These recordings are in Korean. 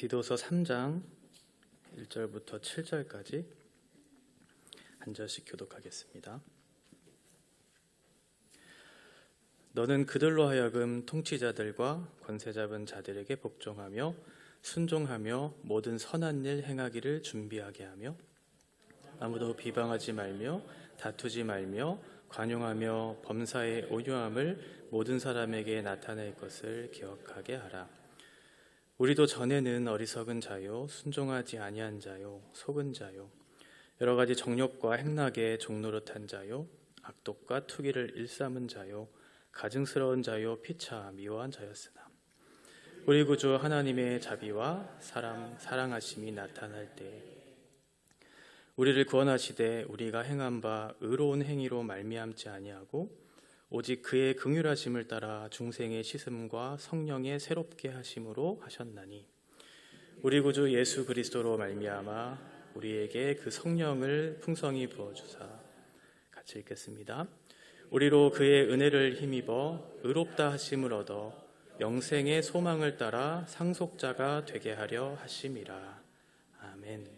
디도서 3장 1절부터 7절까지 한 절씩 교독하겠습니다. 너는 그들로 하여금 통치자들과 권세 잡은 자들에게 복종하며 순종하며 모든 선한 일 행하기를 준비하게 하며 아무도 비방하지 말며 다투지 말며 관용하며 범사의 온유함을 모든 사람에게 나타낼 것을 기억하게 하라. 우리도 전에는 어리석은 자요 순종하지 아니한 자요 속은 자요 여러 가지 정욕과 행락에 종노릇한 자요 악독과 투기를 일삼은 자요 가증스러운 자요 피차 미워한 자였으나 우리 구주 하나님의 자비와 사랑하심이 나타날 때 우리를 구원하시되 우리가 행한 바 의로운 행위로 말미암지 아니하고 오직 그의 긍휼하심을 따라 중생의 씻음과 성령의 새롭게 하심으로 하셨나니 우리 구주 예수 그리스도로 말미암아 우리에게 그 성령을 풍성히 부어주사. 같이 읽겠습니다. 우리로 그의 은혜를 힘입어 의롭다 하심을 얻어 영생의 소망을 따라 상속자가 되게 하려 하심이라. 아멘.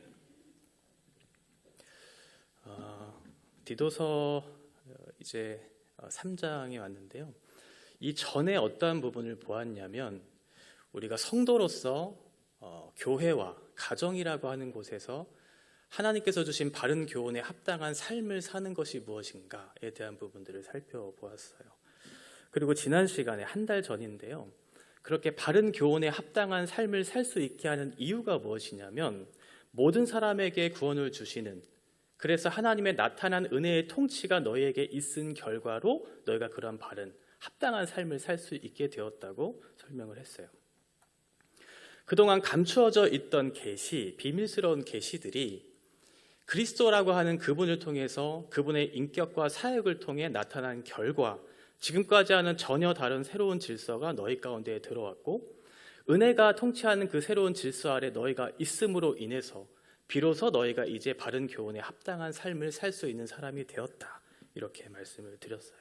디도서 이제 3장에 왔는데요. 이 전에 어떠한 부분을 보았냐면 우리가 성도로서 교회와 가정이라고 하는 곳에서 하나님께서 주신 바른 교훈에 합당한 삶을 사는 것이 무엇인가에 대한 부분들을 살펴보았어요. 그리고 지난 시간에 한 달 전인데요. 그렇게 바른 교훈에 합당한 삶을 살 수 있게 하는 이유가 무엇이냐면 모든 사람에게 구원을 주시는, 그래서 하나님의 나타난 은혜의 통치가 너희에게 있은 결과로 너희가 그런 바른 합당한 삶을 살 수 있게 되었다고 설명을 했어요. 그동안 감추어져 있던 계시, 비밀스러운 계시들이 그리스도라고 하는 그분을 통해서 그분의 인격과 사역을 통해 나타난 결과, 지금까지와는 전혀 다른 새로운 질서가 너희 가운데에 들어왔고 은혜가 통치하는 그 새로운 질서 아래 너희가 있음으로 인해서 비로소 너희가 이제 바른 교훈에 합당한 삶을 살 수 있는 사람이 되었다. 이렇게 말씀을 드렸어요.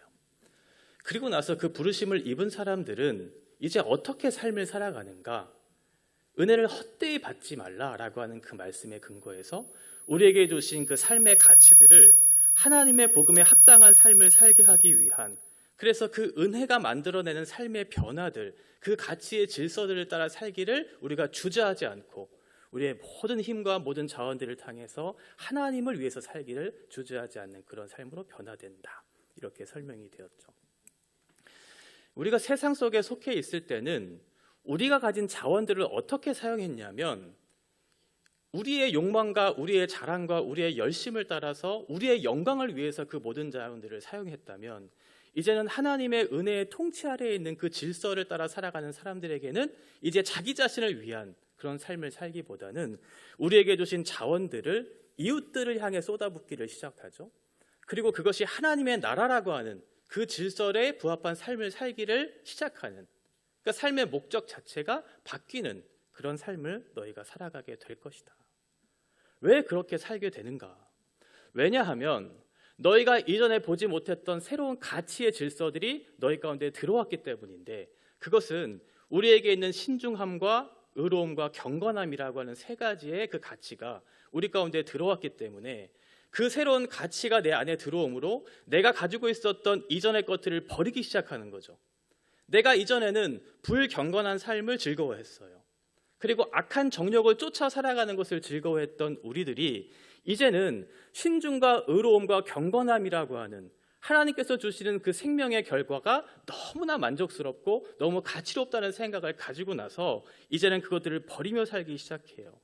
그리고 나서 그 부르심을 입은 사람들은 이제 어떻게 삶을 살아가는가? 은혜를 헛되이 받지 말라라고 하는 그 말씀에 근거해서 우리에게 주신 그 삶의 가치들을 하나님의 복음에 합당한 삶을 살게 하기 위한, 그래서 그 은혜가 만들어내는 삶의 변화들, 그 가치의 질서들을 따라 살기를 우리가 주저하지 않고 우리의 모든 힘과 모든 자원들을 통해서 하나님을 위해서 살기를 주저하지 않는 그런 삶으로 변화된다. 이렇게 설명이 되었죠. 우리가 세상 속에 속해 있을 때는 우리가 가진 자원들을 어떻게 사용했냐면 우리의 욕망과 우리의 자랑과 우리의 열심을 따라서 우리의 영광을 위해서 그 모든 자원들을 사용했다면 이제는 하나님의 은혜의 통치 아래에 있는 그 질서를 따라 살아가는 사람들에게는 이제 자기 자신을 위한 그런 삶을 살기보다는 우리에게 주신 자원들을 이웃들을 향해 쏟아붓기를 시작하죠. 그리고 그것이 하나님의 나라라고 하는 그 질서에 부합한 삶을 살기를 시작하는, 그러니까 삶의 목적 자체가 바뀌는 그런 삶을 너희가 살아가게 될 것이다. 왜 그렇게 살게 되는가? 왜냐하면 너희가 이전에 보지 못했던 새로운 가치의 질서들이 너희 가운데 들어왔기 때문인데, 그것은 우리에게 있는 신중함과 의로움과 경건함이라고 하는 세 가지의 그 가치가 우리 가운데 들어왔기 때문에 그 새로운 가치가 내 안에 들어오므로 내가 가지고 있었던 이전의 것들을 버리기 시작하는 거죠. 내가 이전에는 불경건한 삶을 즐거워했어요. 그리고 악한 정욕을 쫓아 살아가는 것을 즐거워했던 우리들이 이제는 신중과 의로움과 경건함이라고 하는 하나님께서 주시는 그 생명의 결과가 너무나 만족스럽고 너무 가치롭다는 생각을 가지고 나서 이제는 그것들을 버리며 살기 시작해요.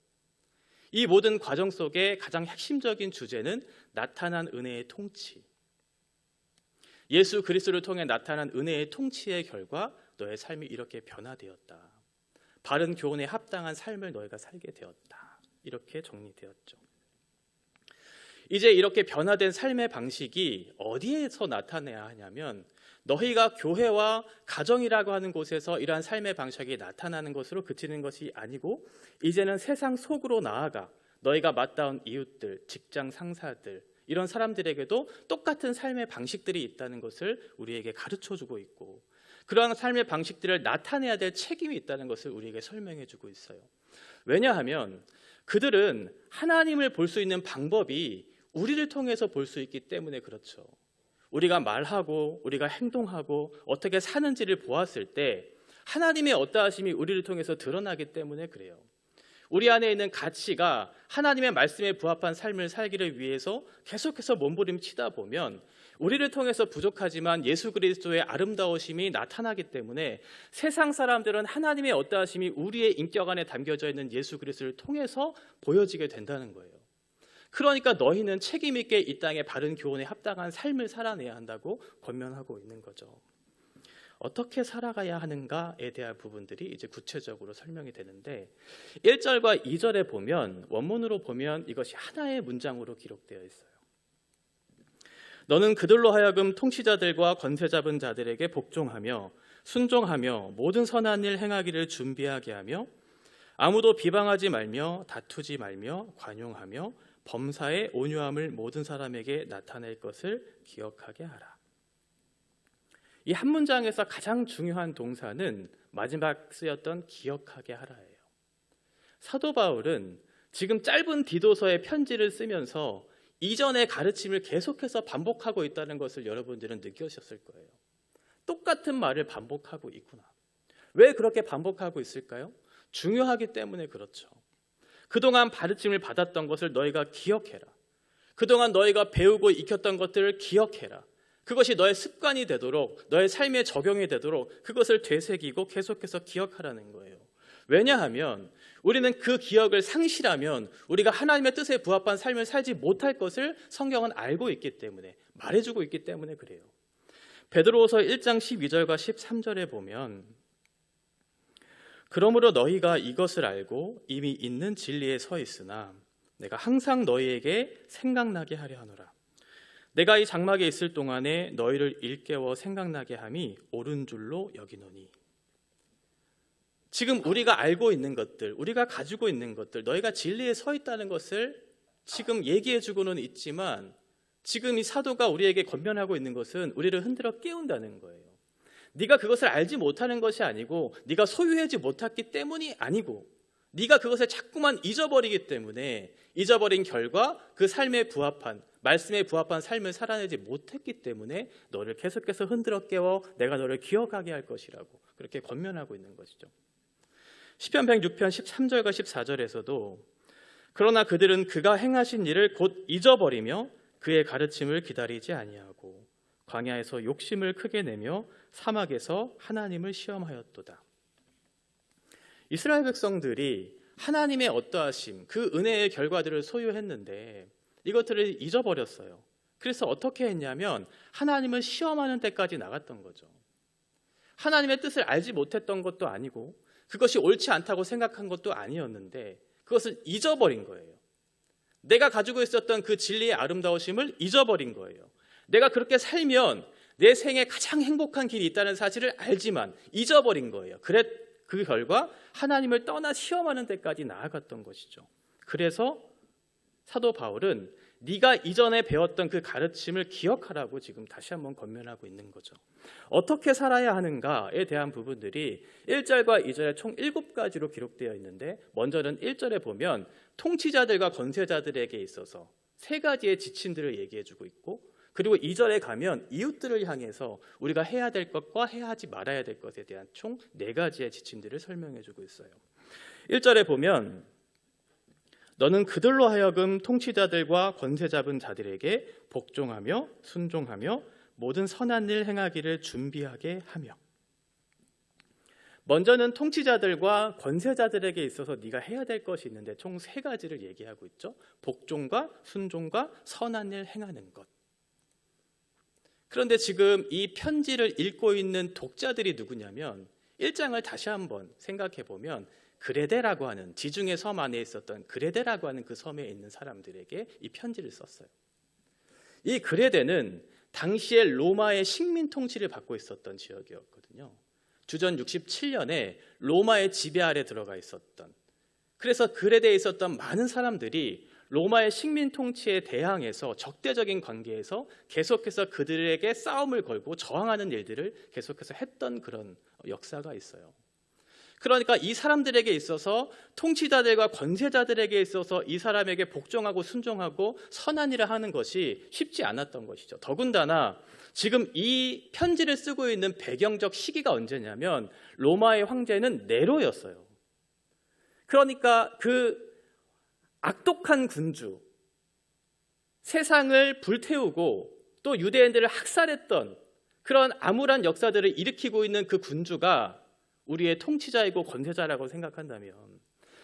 이 모든 과정 속에 가장 핵심적인 주제는 나타난 은혜의 통치. 예수 그리스도를 통해 나타난 은혜의 통치의 결과 너의 삶이 이렇게 변화되었다. 바른 교훈에 합당한 삶을 너희가 살게 되었다. 이렇게 정리되었죠. 이제 이렇게 변화된 삶의 방식이 어디에서 나타나야 하냐면 너희가 교회와 가정이라고 하는 곳에서 이러한 삶의 방식이 나타나는 것으로 그치는 것이 아니고 이제는 세상 속으로 나아가 너희가 맞닿은 이웃들, 직장 상사들, 이런 사람들에게도 똑같은 삶의 방식들이 있다는 것을 우리에게 가르쳐주고 있고, 그러한 삶의 방식들을 나타내야 될 책임이 있다는 것을 우리에게 설명해 주고 있어요. 왜냐하면 그들은 하나님을 볼 수 있는 방법이 우리를 통해서 볼 수 있기 때문에 그렇죠. 우리가 말하고 우리가 행동하고 어떻게 사는지를 보았을 때 하나님의 어떠하심이 우리를 통해서 드러나기 때문에 그래요. 우리 안에 있는 가치가 하나님의 말씀에 부합한 삶을 살기를 위해서 계속해서 몸부림치다 보면 우리를 통해서 부족하지만 예수 그리스도의 아름다우심이 나타나기 때문에 세상 사람들은 하나님의 어떠하심이 우리의 인격 안에 담겨져 있는 예수 그리스도를 통해서 보여지게 된다는 거예요. 그러니까 너희는 책임 있게 이 땅의 바른 교훈에 합당한 삶을 살아내야 한다고 권면하고 있는 거죠. 어떻게 살아가야 하는가에 대한 부분들이 이제 구체적으로 설명이 되는데 1절과 2절에 보면 원문으로 보면 이것이 하나의 문장으로 기록되어 있어요. 너는 그들로 하여금 통치자들과 권세 잡은 자들에게 복종하며 순종하며 모든 선한 일 행하기를 준비하게 하며 아무도 비방하지 말며 다투지 말며 관용하며 범사의 온유함을 모든 사람에게 나타낼 것을 기억하게 하라. 이 한 문장에서 가장 중요한 동사는 마지막 쓰였던 기억하게 하라예요. 사도 바울은 지금 짧은 디도서의 편지를 쓰면서 이전의 가르침을 계속해서 반복하고 있다는 것을 여러분들은 느끼셨을 거예요. 똑같은 말을 반복하고 있구나. 왜 그렇게 반복하고 있을까요? 중요하기 때문에 그렇죠. 그동안 가르침을 받았던 것을 너희가 기억해라. 그동안 너희가 배우고 익혔던 것들을 기억해라. 그것이 너의 습관이 되도록, 너의 삶에 적용이 되도록 그것을 되새기고 계속해서 기억하라는 거예요. 왜냐하면 우리는 그 기억을 상실하면 우리가 하나님의 뜻에 부합한 삶을 살지 못할 것을 성경은 알고 있기 때문에, 말해주고 있기 때문에 그래요. 베드로후서 1장 12절과 13절에 보면 그러므로 너희가 이것을 알고 이미 있는 진리에 서 있으나 내가 항상 너희에게 생각나게 하려 하노라. 내가 이 장막에 있을 동안에 너희를 일깨워 생각나게 함이 옳은 줄로 여기노니. 지금 우리가 알고 있는 것들, 우리가 가지고 있는 것들, 너희가 진리에 서 있다는 것을 지금 얘기해주고는 있지만 지금 이 사도가 우리에게 권면하고 있는 것은 우리를 흔들어 깨운다는 거예요. 네가 그것을 알지 못하는 것이 아니고 네가 소유하지 못했기 때문이 아니고 네가 그것을 자꾸만 잊어버리기 때문에 잊어버린 결과 그 삶에 부합한, 말씀에 부합한 삶을 살아내지 못했기 때문에 너를 계속해서 흔들어 깨워 내가 너를 기억하게 할 것이라고 그렇게 권면하고 있는 것이죠. 시편 106편 13절과 14절에서도 그러나 그들은 그가 행하신 일을 곧 잊어버리며 그의 가르침을 기다리지 아니하고 광야에서 욕심을 크게 내며 사막에서 하나님을 시험하였도다. 이스라엘 백성들이 하나님의 어떠하심, 그 은혜의 결과들을 소유했는데 이것들을 잊어버렸어요. 그래서 어떻게 했냐면 하나님을 시험하는 데까지 나갔던 거죠. 하나님의 뜻을 알지 못했던 것도 아니고 그것이 옳지 않다고 생각한 것도 아니었는데 그것을 잊어버린 거예요. 내가 가지고 있었던 그 진리의 아름다우심을 잊어버린 거예요. 내가 그렇게 살면 내 생에 가장 행복한 길이 있다는 사실을 알지만 잊어버린 거예요. 그 결과 하나님을 떠나 시험하는 데까지 나아갔던 것이죠. 그래서 사도 바울은 네가 이전에 배웠던 그 가르침을 기억하라고 지금 다시 한번 권면하고 있는 거죠. 어떻게 살아야 하는가에 대한 부분들이 1절과 2절에 총 7가지로 기록되어 있는데 먼저는 1절에 보면 통치자들과 권세자들에게 있어서 3가지의 지침들을 얘기해주고 있고 그리고 2절에 가면 이웃들을 향해서 우리가 해야 될 것과 해야 하지 말아야 될 것에 대한 총 4가지의 지침들을 설명해주고 있어요. 1절에 보면 너는 그들로 하여금 통치자들과 권세 잡은 자들에게 복종하며 순종하며 모든 선한 일 행하기를 준비하게 하며. 먼저는 통치자들과 권세자들에게 있어서 네가 해야 될 것이 있는데 총 3가지를 얘기하고 있죠. 복종과 순종과 선한 일 행하는 것. 그런데 지금 이 편지를 읽고 있는 독자들이 누구냐면 1장을 다시 한번 생각해 보면 그레데라고 하는 지중해 섬 안에 있었던 그레데라고 하는 그 섬에 있는 사람들에게 이 편지를 썼어요. 이 그레데는 당시에 로마의 식민 통치를 받고 있었던 지역이었거든요. 주전 67년에 로마의 지배 아래 들어가 있었던, 그래서 그레데에 있었던 많은 사람들이 로마의 식민 통치에 대항해서 적대적인 관계에서 계속해서 그들에게 싸움을 걸고 저항하는 일들을 계속해서 했던 그런 역사가 있어요. 그러니까 이 사람들에게 있어서, 통치자들과 권세자들에게 있어서 이 사람에게 복종하고 순종하고 선한 일을 하는 것이 쉽지 않았던 것이죠. 더군다나 지금 이 편지를 쓰고 있는 배경적 시기가 언제냐면 로마의 황제는 네로였어요. 그러니까 그 악독한 군주, 세상을 불태우고 또 유대인들을 학살했던 그런 암울한 역사들을 일으키고 있는 그 군주가 우리의 통치자이고 권세자라고 생각한다면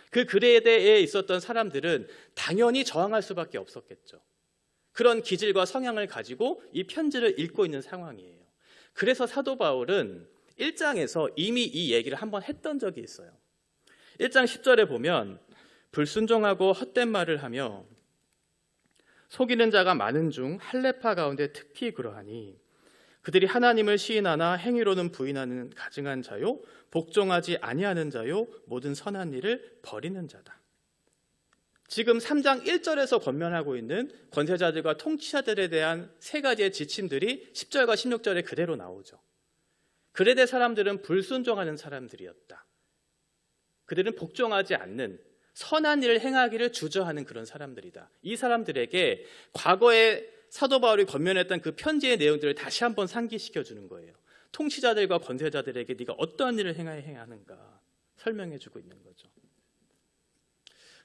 그 그레데에 있었던 사람들은 당연히 저항할 수밖에 없었겠죠. 그런 기질과 성향을 가지고 이 편지를 읽고 있는 상황이에요. 그래서 사도 바울은 1장에서 이미 이 얘기를 한번 했던 적이 있어요. 1장 10절에 보면 불순종하고 헛된 말을 하며 속이는 자가 많은 중 할례파 가운데 특히 그러하니 그들이 하나님을 시인하나 행위로는 부인하는 가증한 자요 복종하지 아니하는 자요 모든 선한 일을 버리는 자다. 지금 3장 1절에서 권면하고 있는 권세자들과 통치자들에 대한 세 가지의 지침들이 10절과 16절에 그대로 나오죠. 그레데 사람들은 불순종하는 사람들이었다. 그들은 복종하지 않는 선한 일을 행하기를 주저하는 그런 사람들이다. 이 사람들에게 과거에 사도 바울이 권면했던 그 편지의 내용들을 다시 한번 상기시켜 주는 거예요. 통치자들과 권세자들에게 네가 어떠한 일을 행해야 하는가 설명해 주고 있는 거죠.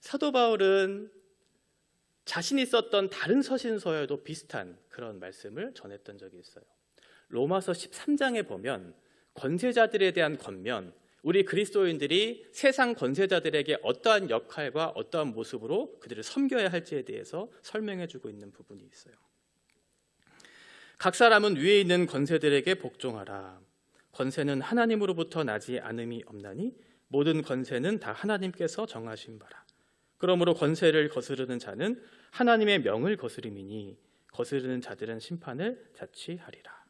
사도 바울은 자신이 썼던 다른 서신서에도 비슷한 그런 말씀을 전했던 적이 있어요. 로마서 13장에 보면 권세자들에 대한 권면, 우리 그리스도인들이 세상 권세자들에게 어떠한 역할과 어떠한 모습으로 그들을 섬겨야 할지에 대해서 설명해 주고 있는 부분이 있어요. 각 사람은 위에 있는 권세들에게 복종하라. 권세는 하나님으로부터 나지 않음이 없나니 모든 권세는 다 하나님께서 정하신 바라. 그러므로 권세를 거스르는 자는 하나님의 명을 거스름이니 거스르는 자들은 심판을 자취하리라.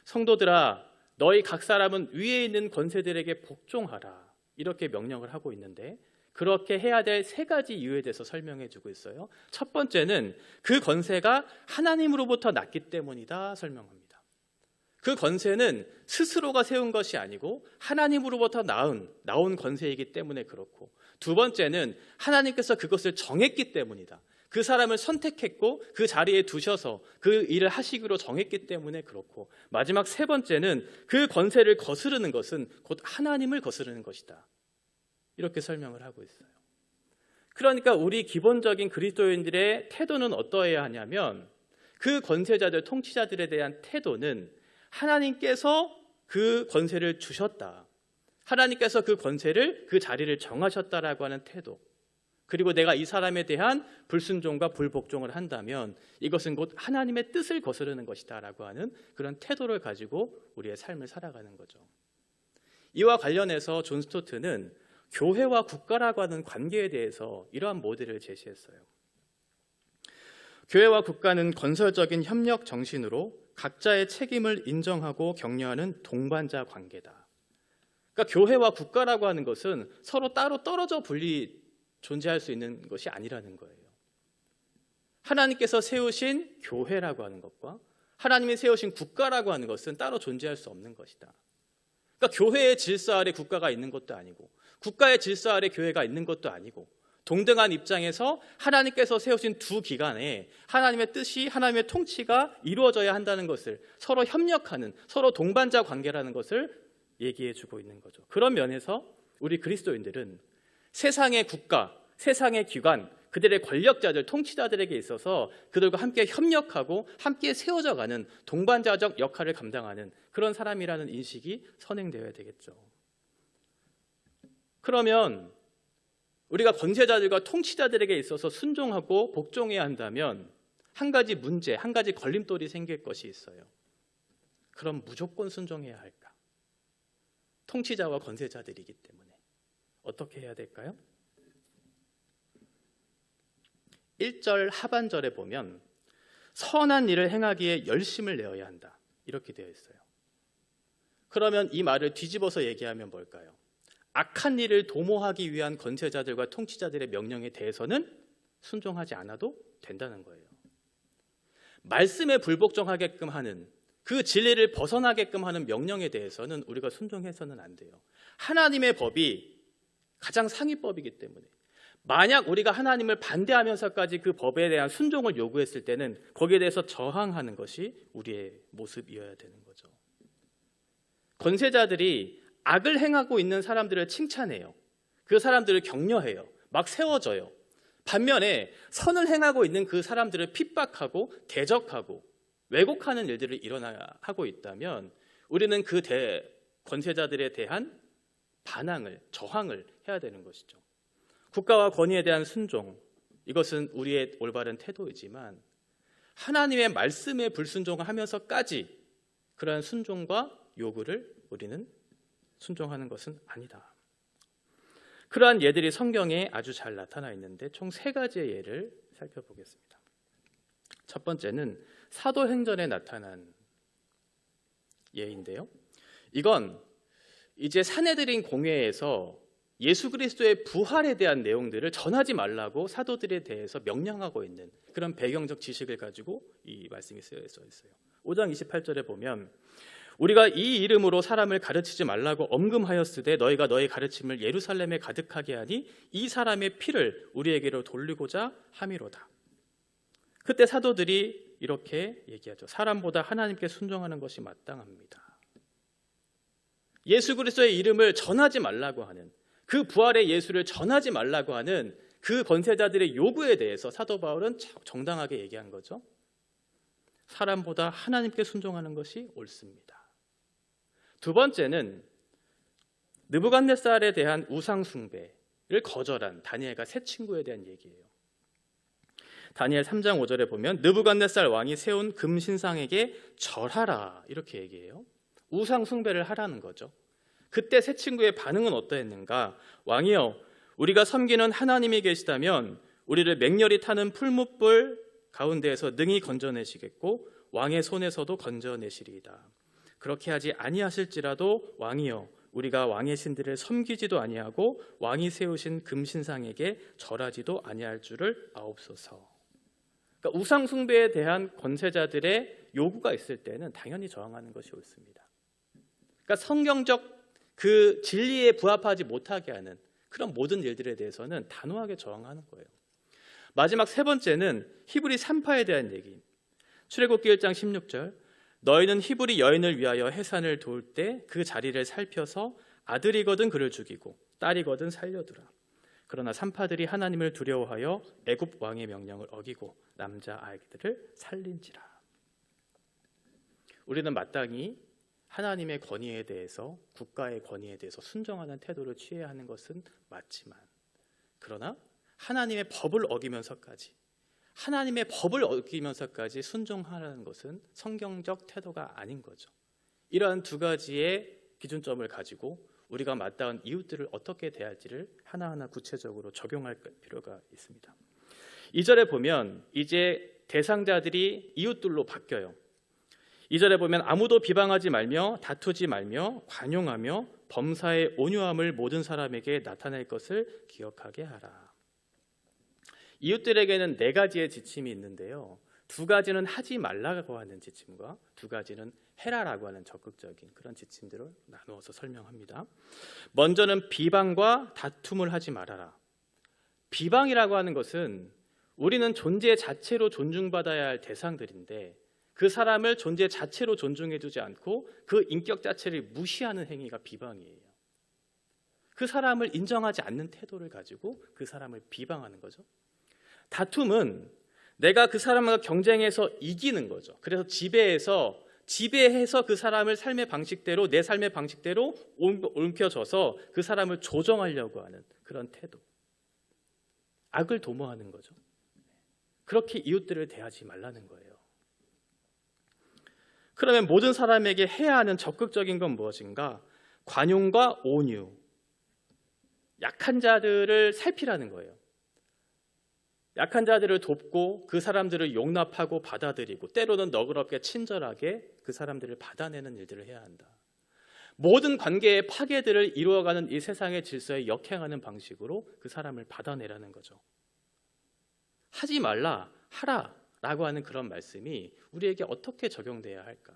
성도들아, 너희 각 사람은 위에 있는 권세들에게 복종하라. 이렇게 명령을 하고 있는데 그렇게 해야 될 세 가지 이유에 대해서 설명해 주고 있어요. 첫 번째는 그 권세가 하나님으로부터 났기 때문이다 설명합니다. 그 권세는 스스로가 세운 것이 아니고 하나님으로부터 나온 권세이기 때문에 그렇고, 두 번째는 하나님께서 그것을 정했기 때문이다. 그 사람을 선택했고 그 자리에 두셔서 그 일을 하시기로 정했기 때문에 그렇고, 마지막 세 번째는 그 권세를 거스르는 것은 곧 하나님을 거스르는 것이다. 이렇게 설명을 하고 있어요. 그러니까 우리 기본적인 그리스도인들의 태도는 어떠해야 하냐면 그 권세자들, 통치자들에 대한 태도는 하나님께서 그 권세를 주셨다. 하나님께서 그 권세를, 그 자리를 정하셨다라고 하는 태도. 그리고 내가 이 사람에 대한 불순종과 불복종을 한다면 이것은 곧 하나님의 뜻을 거스르는 것이다 라고 하는 그런 태도를 가지고 우리의 삶을 살아가는 거죠. 이와 관련해서 존 스토트는 교회와 국가라고 하는 관계에 대해서 이러한 모델을 제시했어요. 교회와 국가는 건설적인 협력 정신으로 각자의 책임을 인정하고 격려하는 동반자 관계다. 그러니까 교회와 국가라고 하는 것은 서로 따로 떨어져 분리 존재할 수 있는 것이 아니라는 거예요. 하나님께서 세우신 교회라고 하는 것과 하나님이 세우신 국가라고 하는 것은 따로 존재할 수 없는 것이다. 그러니까 교회의 질서 아래 국가가 있는 것도 아니고 국가의 질서 아래 교회가 있는 것도 아니고, 동등한 입장에서 하나님께서 세우신 두 기관에 하나님의 뜻이, 하나님의 통치가 이루어져야 한다는 것을, 서로 협력하는, 서로 동반자 관계라는 것을 얘기해 주고 있는 거죠. 그런 면에서 우리 그리스도인들은 세상의 국가, 세상의 기관, 그들의 권력자들, 통치자들에게 있어서 그들과 함께 협력하고 함께 세워져가는 동반자적 역할을 감당하는 그런 사람이라는 인식이 선행되어야 되겠죠. 그러면 우리가 권세자들과 통치자들에게 있어서 순종하고 복종해야 한다면 한 가지 문제, 한 가지 걸림돌이 생길 것이 있어요. 그럼 무조건 순종해야 할까? 통치자와 권세자들이기 때문에 어떻게 해야 될까요? 1절 하반절에 보면 선한 일을 행하기에 열심을 내어야 한다. 이렇게 되어 있어요. 그러면 이 말을 뒤집어서 얘기하면 뭘까요? 악한 일을 도모하기 위한 권세자들과 통치자들의 명령에 대해서는 순종하지 않아도 된다는 거예요. 말씀에 불복종하게끔 하는, 그 진리를 벗어나게끔 하는 명령에 대해서는 우리가 순종해서는 안 돼요. 하나님의 법이 가장 상위법이기 때문에 만약 우리가 하나님을 반대하면서까지 그 법에 대한 순종을 요구했을 때는 거기에 대해서 저항하는 것이 우리의 모습이어야 되는 거죠. 권세자들이 악을 행하고 있는 사람들을 칭찬해요. 그 사람들을 격려해요. 막 세워져요. 반면에 선을 행하고 있는 그 사람들을 핍박하고 대적하고 왜곡하는 일들을 일어나고 있다면 우리는 그 권세자들에 대한 반항을, 저항을 해야 되는 것이죠. 국가와 권위에 대한 순종, 이것은 우리의 올바른 태도이지만 하나님의 말씀에 불순종하면서까지 그러한 순종과 요구를 우리는 순종하는 것은 아니다. 그러한 예들이 성경에 아주 잘 나타나 있는데 총 3가지의 예를 살펴보겠습니다. 첫 번째는 사도행전에 나타난 예인데요. 이건 이제 사내들인 공회에서 예수 그리스도의 부활에 대한 내용들을 전하지 말라고 사도들에 대해서 명령하고 있는 그런 배경적 지식을 가지고 이 말씀이 쓰여 있어요. 5장 28절에 보면 우리가 이 이름으로 사람을 가르치지 말라고 엄금하였으되 너희가 너희 가르침을 예루살렘에 가득하게 하니 이 사람의 피를 우리에게로 돌리고자 함이로다. 그때 사도들이 이렇게 얘기하죠. 사람보다 하나님께 순종하는 것이 마땅합니다. 예수 그리스도의 이름을 전하지 말라고 하는, 그 부활의 예수를 전하지 말라고 하는 그 권세자들의 요구에 대해서 사도 바울은 정당하게 얘기한 거죠. 사람보다 하나님께 순종하는 것이 옳습니다. 두 번째는 느부갓네살에 대한 우상 숭배를 거절한 다니엘과 세 친구에 대한 얘기예요. 다니엘 3장 5절에 보면 느부갓네살 왕이 세운 금신상에게 절하라 이렇게 얘기해요. 우상 숭배를 하라는 거죠. 그때 세 친구의 반응은 어떠했는가? 왕이여, 우리가 섬기는 하나님이 계시다면 우리를 맹렬히 타는 풀무불 가운데에서 능히 건져내시겠고 왕의 손에서도 건져내시리이다. 그렇게 하지 아니하실지라도 왕이여, 우리가 왕의 신들을 섬기지도 아니하고 왕이 세우신 금신상에게 절하지도 아니할 줄을 아옵소서. 그러니까 우상 숭배에 대한 권세자들의 요구가 있을 때는 당연히 저항하는 것이 옳습니다. 그러니까 성경적 그 진리에 부합하지 못하게 하는 그런 모든 일들에 대해서는 단호하게 저항하는 거예요. 마지막 세 번째는 히브리 산파에 대한 얘기. 출애굽기 1장 16절 너희는 히브리 여인을 위하여 해산을 도울 때 그 자리를 살펴서 아들이거든 그를 죽이고 딸이거든 살려두라. 그러나 산파들이 하나님을 두려워하여 애굽 왕의 명령을 어기고 남자 아이들을 살린지라. 우리는 마땅히 하나님의 권위에 대해서, 국가의 권위에 대해서 순종하는 태도를 취해야 하는 것은 맞지만, 그러나 하나님의 법을 어기면서까지 순종하라는 것은 성경적 태도가 아닌 거죠. 이러한 두 가지의 기준점을 가지고 우리가 마땅한 이웃들을 어떻게 대할지를 하나하나 구체적으로 적용할 필요가 있습니다. 2절에 보면 이제 대상자들이 이웃들로 바뀌어요. 2절에 보면 아무도 비방하지 말며 다투지 말며 관용하며 범사의 온유함을 모든 사람에게 나타낼 것을 기억하게 하라. 이웃들에게는 4가지의 지침이 있는데요. 2가지는 하지 말라고 하는 지침과 2가지는 해라라고 하는 적극적인 그런 지침들을 나누어서 설명합니다. 먼저는 비방과 다툼을 하지 말아라. 비방이라고 하는 것은 우리는 존재 자체로 존중받아야 할 대상들인데 그 사람을 존재 자체로 존중해주지 않고 그 인격 자체를 무시하는 행위가 비방이에요. 그 사람을 인정하지 않는 태도를 가지고 그 사람을 비방하는 거죠. 다툼은 내가 그 사람과 경쟁해서 이기는 거죠. 그래서 지배해서 그 사람을 삶의 방식대로, 내 삶의 방식대로 옮겨줘서 그 사람을 조정하려고 하는 그런 태도. 악을 도모하는 거죠. 그렇게 이웃들을 대하지 말라는 거예요. 그러면 모든 사람에게 해야 하는 적극적인 건 무엇인가? 관용과 온유. 약한 자들을 살피라는 거예요. 약한 자들을 돕고 그 사람들을 용납하고 받아들이고 때로는 너그럽게 친절하게 그 사람들을 받아내는 일들을 해야 한다. 모든 관계의 파괴들을 이루어가는 이 세상의 질서에 역행하는 방식으로 그 사람을 받아내라는 거죠. 하지 말라, 하라라고 하는 그런 말씀이 우리에게 어떻게 적용돼야 할까?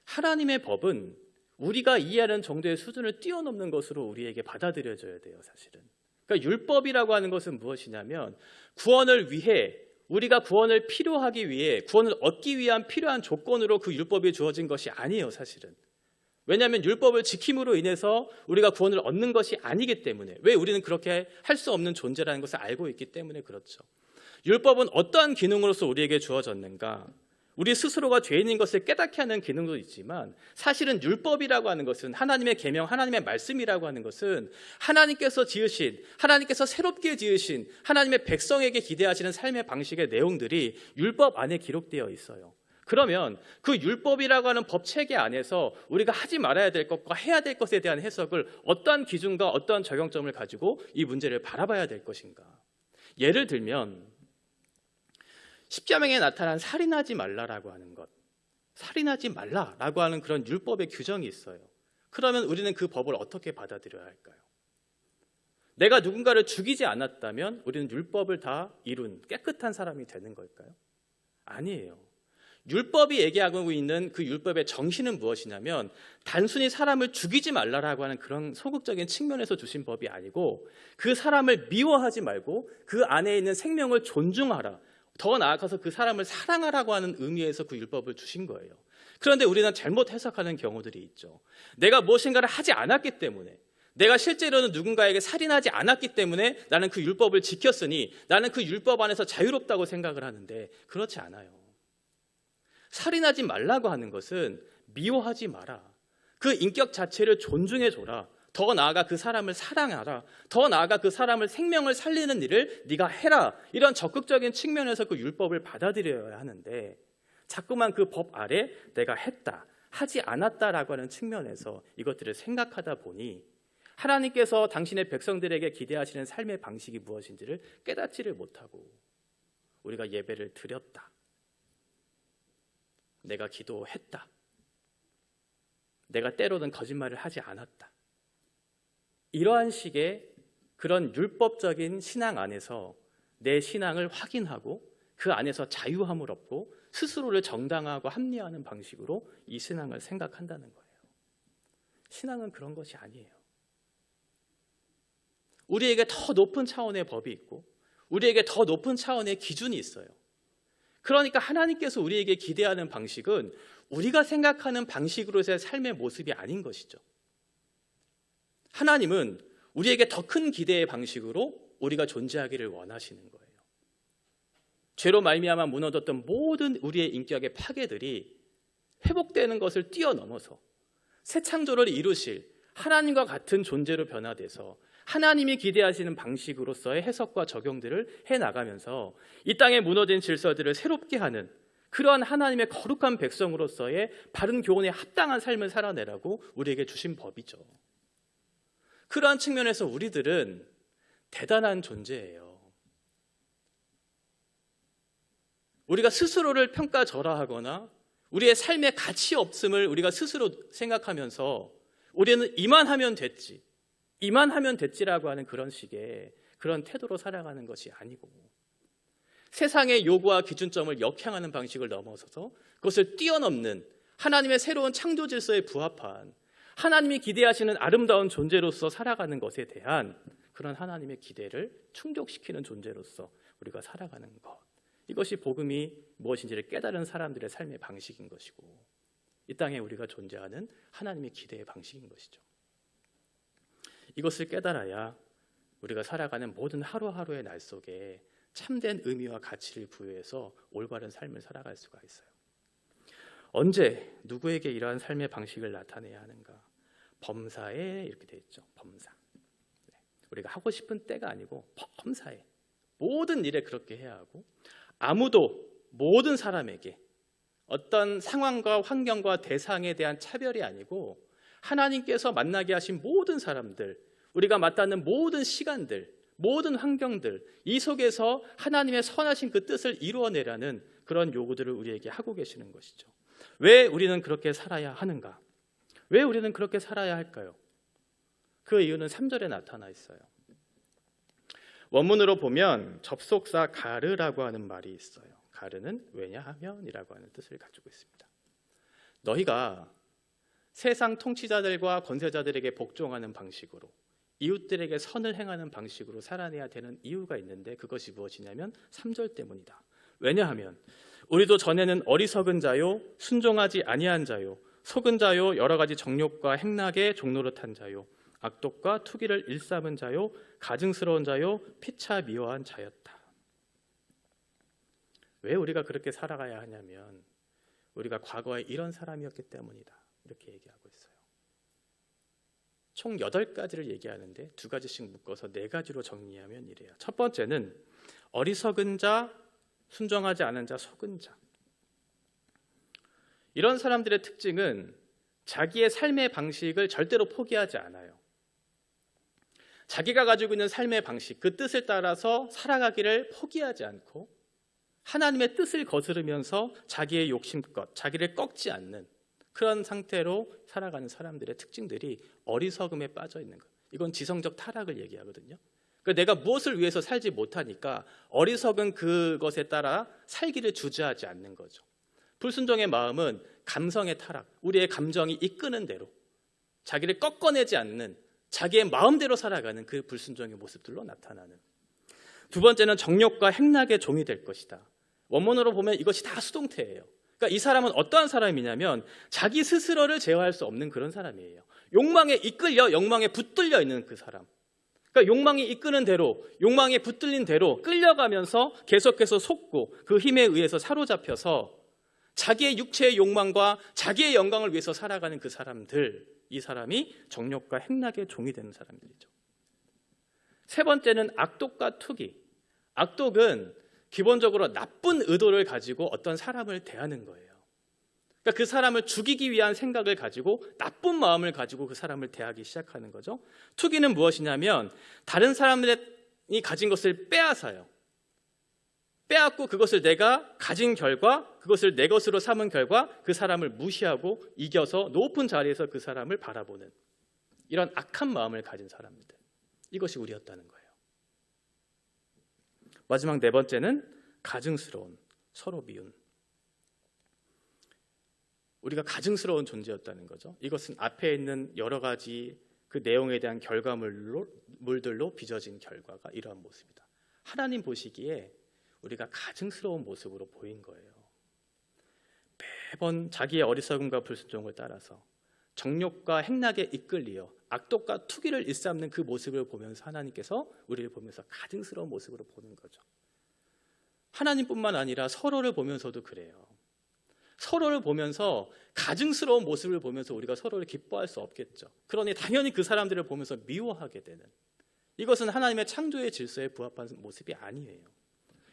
하나님의 법은 우리가 이해하는 정도의 수준을 뛰어넘는 것으로 우리에게 받아들여져야 돼요, 사실은. 그러니까 율법이라고 하는 것은 무엇이냐면 구원을 위해, 우리가 구원을 필요하기 위해, 구원을 얻기 위한 필요한 조건으로 그 율법이 주어진 것이 아니에요, 사실은. 왜냐하면 율법을 지킴으로 인해서 우리가 구원을 얻는 것이 아니기 때문에, 왜 우리는 그렇게 할 수 없는 존재라는 것을 알고 있기 때문에 그렇죠. 율법은 어떠한 기능으로서 우리에게 주어졌는가? 우리 스스로가 죄인인 것을 깨닫게 하는 기능도 있지만, 사실은 율법이라고 하는 것은, 하나님의 계명, 하나님의 말씀이라고 하는 것은 하나님께서 지으신, 하나님께서 새롭게 지으신 하나님의 백성에게 기대하시는 삶의 방식의 내용들이 율법 안에 기록되어 있어요. 그러면 그 율법이라고 하는 법 체계 안에서 우리가 하지 말아야 될 것과 해야 될 것에 대한 해석을 어떠한 기준과 어떠한 적용점을 가지고 이 문제를 바라봐야 될 것인가? 예를 들면 십자명에 나타난 살인하지 말라라고 하는 것, 살인하지 말라라고 하는 그런 율법의 규정이 있어요. 그러면 우리는 그 법을 어떻게 받아들여야 할까요? 내가 누군가를 죽이지 않았다면 우리는 율법을 다 이룬 깨끗한 사람이 되는 걸까요? 아니에요. 율법이 얘기하고 있는 그 율법의 정신은 무엇이냐면 단순히 사람을 죽이지 말라라고 하는 그런 소극적인 측면에서 주신 법이 아니고, 그 사람을 미워하지 말고 그 안에 있는 생명을 존중하라, 더 나아가서 그 사람을 사랑하라고 하는 의미에서 그 율법을 주신 거예요. 그런데 우리는 잘못 해석하는 경우들이 있죠. 내가 무엇인가를 하지 않았기 때문에, 내가 실제로는 누군가에게 살인하지 않았기 때문에 나는 그 율법을 지켰으니 나는 그 율법 안에서 자유롭다고 생각을 하는데, 그렇지 않아요. 살인하지 말라고 하는 것은 미워하지 마라, 그 인격 자체를 존중해줘라, 더 나아가 그 사람을 사랑하라, 더 나아가 그 사람을 생명을 살리는 일을 네가 해라, 이런 적극적인 측면에서 그 율법을 받아들여야 하는데, 자꾸만 그 법 아래 내가 했다, 하지 않았다라고 하는 측면에서 이것들을 생각하다 보니 하나님께서 당신의 백성들에게 기대하시는 삶의 방식이 무엇인지를 깨닫지를 못하고, 우리가 예배를 드렸다, 내가 기도했다, 내가 때로는 거짓말을 하지 않았다, 이러한 식의 그런 율법적인 신앙 안에서 내 신앙을 확인하고 그 안에서 자유함을 얻고 스스로를 정당화하고 합리화하는 방식으로 이 신앙을 생각한다는 거예요. 신앙은 그런 것이 아니에요. 우리에게 더 높은 차원의 법이 있고 우리에게 더 높은 차원의 기준이 있어요. 그러니까 하나님께서 우리에게 기대하는 방식은 우리가 생각하는 방식으로서의 삶의 모습이 아닌 것이죠. 하나님은 우리에게 더 큰 기대의 방식으로 우리가 존재하기를 원하시는 거예요. 죄로 말미암아 무너졌던 모든 우리의 인격의 파괴들이 회복되는 것을 뛰어넘어서 새 창조를 이루실 하나님과 같은 존재로 변화돼서 하나님이 기대하시는 방식으로서의 해석과 적용들을 해나가면서 이 땅에 무너진 질서들을 새롭게 하는 그러한 하나님의 거룩한 백성으로서의 바른 교훈에 합당한 삶을 살아내라고 우리에게 주신 법이죠. 그러한 측면에서 우리들은 대단한 존재예요. 우리가 스스로를 평가절하하거나 우리의 삶의 가치 없음을 우리가 스스로 생각하면서 우리는 이만하면 됐지, 이만하면 됐지라고 하는 그런 식의 그런 태도로 살아가는 것이 아니고, 세상의 요구와 기준점을 역행하는 방식을 넘어서서 그것을 뛰어넘는 하나님의 새로운 창조 질서에 부합한 하나님이 기대하시는 아름다운 존재로서 살아가는 것에 대한 그런 하나님의 기대를 충족시키는 존재로서 우리가 살아가는 것, 이것이 복음이 무엇인지를 깨달은 사람들의 삶의 방식인 것이고 이 땅에 우리가 존재하는 하나님의 기대의 방식인 것이죠. 이것을 깨달아야 우리가 살아가는 모든 하루하루의 날 속에 참된 의미와 가치를 부여해서 올바른 삶을 살아갈 수가 있어요. 언제 누구에게 이러한 삶의 방식을 나타내야 하는가? 범사에 이렇게 되어 있죠. 범사. 우리가 하고 싶은 때가 아니고 범사에 모든 일에 그렇게 해야 하고, 아무도 모든 사람에게 어떤 상황과 환경과 대상에 대한 차별이 아니고 하나님께서 만나게 하신 모든 사람들, 우리가 맞닿는 모든 시간들, 모든 환경들, 이 속에서 하나님의 선하신 그 뜻을 이루어내라는 그런 요구들을 우리에게 하고 계시는 것이죠. 왜 우리는 그렇게 살아야 하는가? 왜 우리는 그렇게 살아야 할까요? 그 이유는 3절에 나타나 있어요. 원문으로 보면 접속사 가르라고 하는 말이 있어요. 가르는 왜냐하면이라고 하는 뜻을 가지고 있습니다. 너희가 세상 통치자들과 권세자들에게 복종하는 방식으로 이웃들에게 선을 행하는 방식으로 살아내야 되는 이유가 있는데 그것이 무엇이냐면 3절 때문이다. 왜냐하면 우리도 전에는 어리석은 자요 순종하지 아니한 자요 속은 자요 여러 가지 정욕과 행락의 종노릇한 자요 악독과 투기를 일삼은 자요 가증스러운 자요 피차 미워한 자였다. 왜 우리가 그렇게 살아가야 하냐면 우리가 과거에 이런 사람이었기 때문이다. 이렇게 얘기하고 있어요. 총 8가지를 얘기하는데 2가지씩 묶어서 4가지로 정리하면 이래요. 첫 번째는 어리석은 자, 순종하지 않은 자, 속은 자. 이런 사람들의 특징은 자기의 삶의 방식을 절대로 포기하지 않아요. 자기가 가지고 있는 삶의 방식, 그 뜻을 따라서 살아가기를 포기하지 않고 하나님의 뜻을 거스르면서 자기의 욕심껏, 자기를 꺾지 않는 그런 상태로 살아가는 사람들의 특징들이 어리석음에 빠져 있는 것. 이건 지성적 타락을 얘기하거든요. 그러니까 내가 무엇을 위해서 살지 못하니까 어리석은 그것에 따라 살기를 주저하지 않는 거죠. 불순종의 마음은 감성의 타락, 우리의 감정이 이끄는 대로 자기를 꺾어내지 않는 자기의 마음대로 살아가는 그 불순종의 모습들로 나타나는. 두 번째는 정욕과 행락의 종이 될 것이다. 원문으로 보면 이것이 다 수동태예요. 그러니까 이 사람은 어떠한 사람이냐면 자기 스스로를 제어할 수 없는 그런 사람이에요. 욕망에 이끌려 욕망에 붙들려 있는 그 사람. 그러니까 욕망이 이끄는 대로, 욕망에 붙들린 대로 끌려가면서 계속해서 속고 그 힘에 의해서 사로잡혀서 자기의 육체의 욕망과 자기의 영광을 위해서 살아가는 그 사람들, 이 사람이 정욕과 행락의 종이 되는 사람들이죠. 세 번째는 악독과 투기. 악독은 기본적으로 나쁜 의도를 가지고 어떤 사람을 대하는 거예요. 그러니까 그 사람을 죽이기 위한 생각을 가지고 나쁜 마음을 가지고 그 사람을 대하기 시작하는 거죠. 투기는 무엇이냐면 다른 사람이 가진 것을 빼앗아요. 빼앗고 그것을 내가 가진 결과, 그것을 내 것으로 삼은 결과 그 사람을 무시하고 이겨서 높은 자리에서 그 사람을 바라보는 이런 악한 마음을 가진 사람들. 이것이 우리였다는 거예요. 마지막 4번째는 가증스러운, 서로 미운. 우리가 가증스러운 존재였다는 거죠. 이것은 앞에 있는 여러 가지 그 내용에 대한 결과물들로 빚어진 결과가 이러한 모습이다. 하나님 보시기에 우리가 가증스러운 모습으로 보인 거예요. 매번 자기의 어리석음과 불순종을 따라서 정욕과 행락에 이끌리어 악독과 투기를 일삼는 그 모습을 보면서 하나님께서 우리를 보면서 가증스러운 모습으로 보는 거죠. 하나님뿐만 아니라 서로를 보면서도 그래요. 서로를 보면서 가증스러운 모습을 보면서 우리가 서로를 기뻐할 수 없겠죠. 그러니 당연히 그 사람들을 보면서 미워하게 되는, 이것은 하나님의 창조의 질서에 부합한 모습이 아니에요.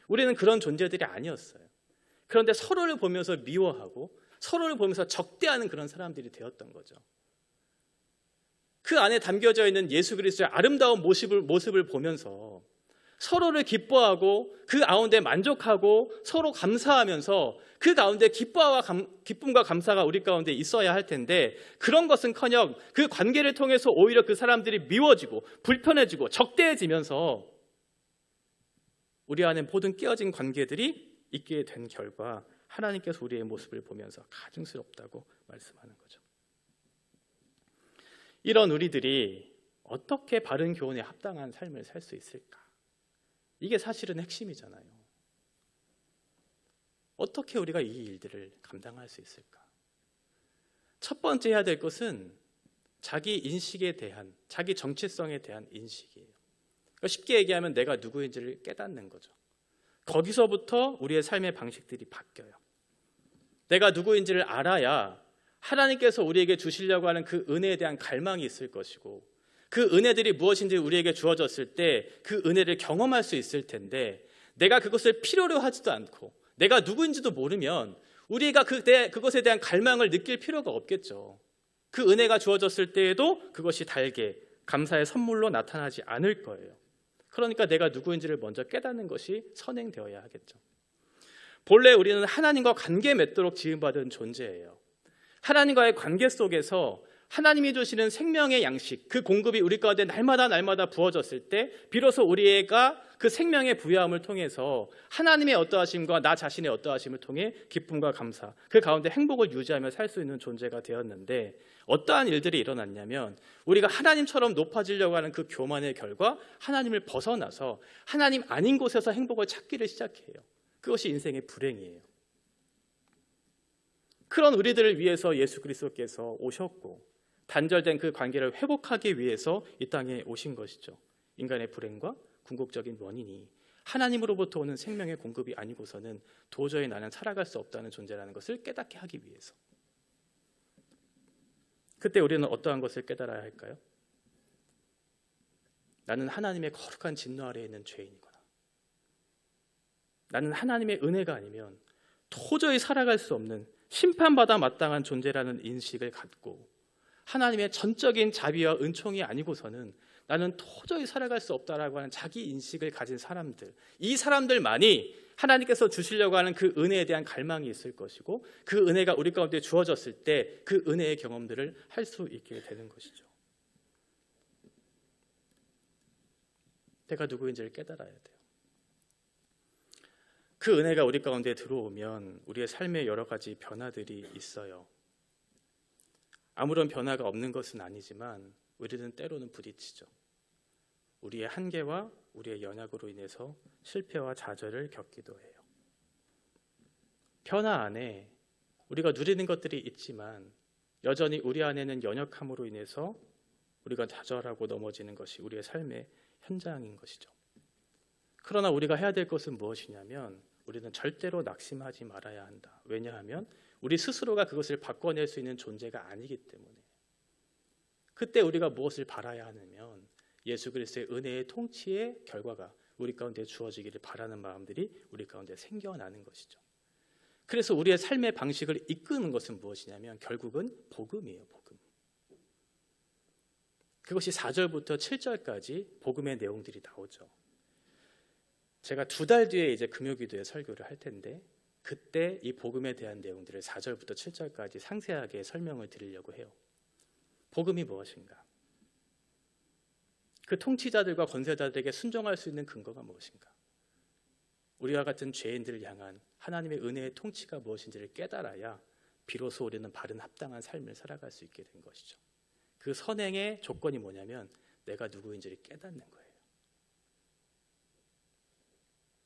우리는 그런 존재들이 아니었어요. 그런데 서로를 보면서 미워하고 서로를 보면서 적대하는 그런 사람들이 되었던 거죠. 그 안에 담겨져 있는 예수 그리스도의 아름다운 모습을 보면서 서로를 기뻐하고 그 가운데 만족하고 서로 감사하면서 그 가운데 기쁨과 감사가 우리 가운데 있어야 할 텐데 그런 것은커녕 그 관계를 통해서 오히려 그 사람들이 미워지고 불편해지고 적대해지면서 우리 안에 모든 깨어진 관계들이 있게 된 결과 하나님께서 우리의 모습을 보면서 가증스럽다고 말씀하는 거죠. 이런 우리들이 어떻게 바른 교훈에 합당한 삶을 살 수 있을까? 이게 사실은 핵심이잖아요. 어떻게 우리가 이 일들을 감당할 수 있을까? 첫 번째 해야 될 것은 자기 인식에 대한, 자기 정체성에 대한 인식이에요. 그러니까 쉽게 얘기하면 내가 누구인지를 깨닫는 거죠. 거기서부터 우리의 삶의 방식들이 바뀌어요. 내가 누구인지를 알아야 하나님께서 우리에게 주시려고 하는 그 은혜에 대한 갈망이 있을 것이고 그 은혜들이 무엇인지 우리에게 주어졌을 때 그 은혜를 경험할 수 있을 텐데 내가 그것을 필요로 하지도 않고 내가 누구인지도 모르면 우리가 그것에 대한 갈망을 느낄 필요가 없겠죠. 그 은혜가 주어졌을 때에도 그것이 달게 감사의 선물로 나타나지 않을 거예요. 그러니까 내가 누구인지를 먼저 깨닫는 것이 선행되어야 하겠죠. 본래 우리는 하나님과 관계 맺도록 지음받은 존재예요. 하나님과의 관계 속에서 하나님이 주시는 생명의 양식, 그 공급이 우리 가운데 날마다 부어졌을 때 비로소 우리가 그 생명의 부여함을 통해서 하나님의 어떠하심과 나 자신의 어떠하심을 통해 기쁨과 감사, 그 가운데 행복을 유지하며 살 수 있는 존재가 되었는데, 어떠한 일들이 일어났냐면 우리가 하나님처럼 높아지려고 하는 그 교만의 결과 하나님을 벗어나서 하나님 아닌 곳에서 행복을 찾기를 시작해요. 그것이 인생의 불행이에요. 그런 우리들을 위해서 예수 그리스도께서 오셨고 단절된 그 관계를 회복하기 위해서 이 땅에 오신 것이죠. 인간의 불행과 궁극적인 원인이 하나님으로부터 오는 생명의 공급이 아니고서는 도저히 나는 살아갈 수 없다는 존재라는 것을 깨닫게 하기 위해서. 그때 우리는 어떠한 것을 깨달아야 할까요? 나는 하나님의 거룩한 진노 아래에 있는 죄인이구나. 나는 하나님의 은혜가 아니면 도저히 살아갈 수 없는 심판받아 마땅한 존재라는 인식을 갖고 하나님의 전적인 자비와 은총이 아니고서는 나는 도저히 살아갈 수 없다라고 하는 자기 인식을 가진 사람들, 이 사람들만이 하나님께서 주시려고 하는 그 은혜에 대한 갈망이 있을 것이고 그 은혜가 우리 가운데 주어졌을 때 그 은혜의 경험들을 할 수 있게 되는 것이죠. 내가 누구인지를 깨달아야 돼요. 그 은혜가 우리 가운데 들어오면 우리의 삶에 여러 가지 변화들이 있어요. 아무런 변화가 없는 것은 아니지만 우리는 때로는 부딪히죠. 우리의 한계와 우리의 연약으로 인해서 실패와 좌절을 겪기도 해요. 변화 안에 우리가 누리는 것들이 있지만 여전히 우리 안에는 연약함으로 인해서 우리가 좌절하고 넘어지는 것이 우리의 삶의 현장인 것이죠. 그러나 우리가 해야 될 것은 무엇이냐면 우리는 절대로 낙심하지 말아야 한다. 왜냐하면 우리 스스로가 그것을 바꿔낼 수 있는 존재가 아니기 때문에. 그때 우리가 무엇을 바라야 하냐면 예수 그리스도의 은혜의 통치의 결과가 우리 가운데 주어지기를 바라는 마음들이 우리 가운데 생겨나는 것이죠. 그래서 우리의 삶의 방식을 이끄는 것은 무엇이냐면 결국은 복음이에요. 복음. 그것이 4절부터 7절까지 복음의 내용들이 나오죠. 제가 2달 뒤에 이제 금요기도에 설교를 할 텐데 그때 이 복음에 대한 내용들을 4절부터 7절까지 상세하게 설명을 드리려고 해요. 복음이 무엇인가? 그 통치자들과 권세자들에게 순종할 수 있는 근거가 무엇인가? 우리와 같은 죄인들을 향한 하나님의 은혜의 통치가 무엇인지를 깨달아야 비로소 우리는 바른 합당한 삶을 살아갈 수 있게 된 것이죠. 그 선행의 조건이 뭐냐면 내가 누구인지를 깨닫는 거예요.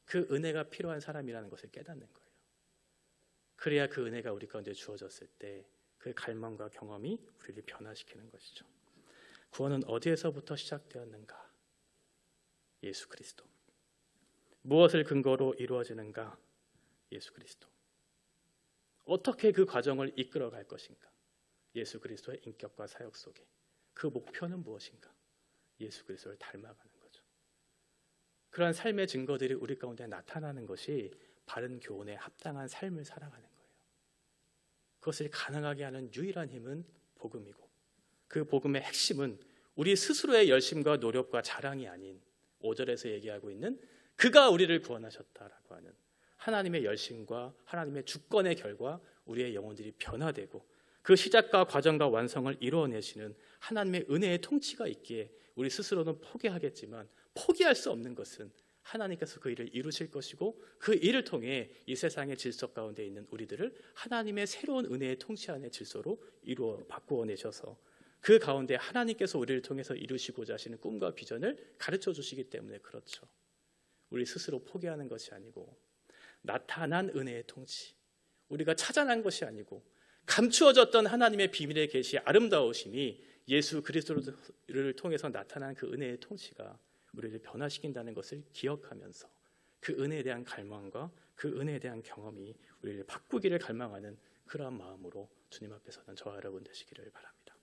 그 은혜가 필요한 사람이라는 것을 깨닫는 거예요. 그래야 그 은혜가 우리 가운데 주어졌을 때 그 갈망과 경험이 우리를 변화시키는 것이죠. 구원은 어디에서부터 시작되었는가? 예수 그리스도. 무엇을 근거로 이루어지는가? 예수 그리스도. 어떻게 그 과정을 이끌어갈 것인가? 예수 그리스도의 인격과 사역 속에. 그 목표는 무엇인가? 예수 그리스도를 닮아가는 거죠. 그러한 삶의 증거들이 우리 가운데 나타나는 것이 바른 교훈에 합당한 삶을 살아가는 거예요. 그것을 가능하게 하는 유일한 힘은 복음이고 그 복음의 핵심은 우리 스스로의 열심과 노력과 자랑이 아닌 5절에서 얘기하고 있는 그가 우리를 구원하셨다라고 하는 하나님의 열심과 하나님의 주권의 결과 우리의 영혼들이 변화되고 그 시작과 과정과 완성을 이루어내시는 하나님의 은혜의 통치가 있기에 우리 스스로는 포기하겠지만 포기할 수 없는 것은 하나님께서 그 일을 이루실 것이고 그 일을 통해 이 세상의 질서 가운데 있는 우리들을 하나님의 새로운 은혜의 통치 안의 질서로 바꾸어내셔서 그 가운데 하나님께서 우리를 통해서 이루시고자 하시는 꿈과 비전을 가르쳐 주시기 때문에 그렇죠. 우리 스스로 포기하는 것이 아니고 나타난 은혜의 통치, 우리가 찾아난 것이 아니고 감추어졌던 하나님의 비밀의 계시 아름다우심이 예수 그리스도를 통해서 나타난 그 은혜의 통치가 우리를 변화시킨다는 것을 기억하면서 그 은혜에 대한 갈망과 그 은혜에 대한 경험이 우리를 바꾸기를 갈망하는 그러한 마음으로 주님 앞에서는 저와 여러분 되시기를 바랍니다.